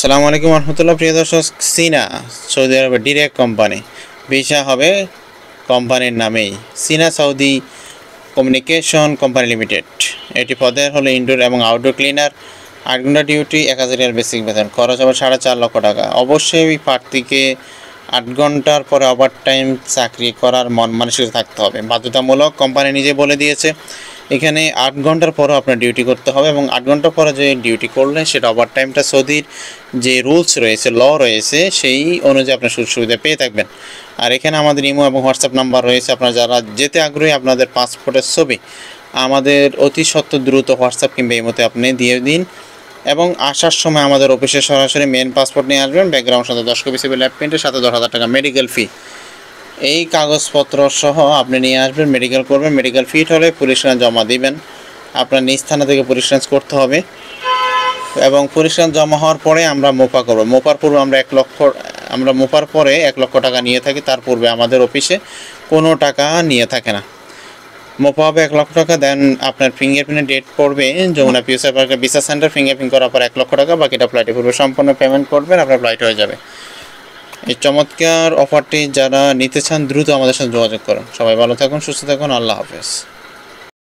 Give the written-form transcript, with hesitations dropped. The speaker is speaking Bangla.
আসসালামু আলাইকুম রহমতুল্লাহ। প্রিয় দর্শক, সিনা সৌদি আরবের ডিরেক্ট কোম্পানি, ভিসা হবে কোম্পানির নামেই, সিনা সৌদি কমিউনিকেশন কোম্পানি লিমিটেড। এটি পদের হলো ইনডোর এবং আউটডোর ক্লিনার। 8 ঘন্টা ডিউটি, 1000 রিয়াল বেসিক বেতন, খরচ হবে 4.5 লক্ষ টাকা। অবশ্যই ওই প্রার্থীকে 8 ঘন্টার পরে ওভার টাইম চাকরি করার মন মানসিকতা থাকতে হবে, বাধ্যতামূলক। কোম্পানি নিজে বলে দিয়েছে এখানে 8 ঘন্টার পরও আপনার ডিউটি করতে হবে, এবং 8 ঘন্টা পরে যে ডিউটি করলেন সেটা ওভার টাইমটা সৌদির যে রুলস রয়েছে, ল রয়েছে, সেই অনুযায়ী আপনার সুযোগ সুবিধা পেয়ে থাকবেন। আর এখানে আমাদের ইমো এবং হোয়াটসঅ্যাপ নাম্বার রয়েছে। আপনারা যারা যেতে আগ্রহী, আপনাদের পাসপোর্টের ছবি আমাদের অতি সত্বর দ্রুত হোয়াটসঅ্যাপ কিংবা ইমোতে আপনি দিয়ে দিন, এবং আসার সময় আমাদের অফিসে সরাসরি মেন পাসপোর্ট নিয়ে আসবেন। ব্যাকগ্রাউন্ড সাথে 10 কপি সিভিল ল্যাব প্রিন্টের সাথে 10,000 টাকা মেডিকেল ফি, এই কাগজপত্র সহ আপনি নিয়ে আসবেন। মেডিকেল করবেন, মেডিকেল ফিট হলে পুলিশ জমা দিবেন। আপনার নিজ থানা থেকে পুলিশ করতে হবে, এবং পুলিশ জমা হওয়ার পরে আমরা মোপা করব। মোপার পূর্বে আমরা মোপার পরে 1 লক্ষ টাকা নিয়ে থাকি। তার পূর্বে আমাদের অফিসে কোনো টাকা নিয়ে থাকে না। মোপা হবে 1 লক্ষ টাকা। দেন আপনার ফিঙ্গারপ্রিন্টের ডেট পড়বে যমুনা পিউসার পার্কের ভিসা সেন্টার। ফিঙ্গারপ্রিন্ট করার পর 1 লক্ষ টাকা, বাকিটা ফ্লাইটে পূর্বে সম্পূর্ণ পেমেন্ট করবেন, আপনার ফ্লাইট হয়ে যাবে। এই চমৎকার অফারটি যারা নিতে চান দ্রুত আমাদের সাথে যোগাযোগ করুন। সবাই ভালো থাকুন, সুস্থ থাকুন, আল্লাহ হাফেজ।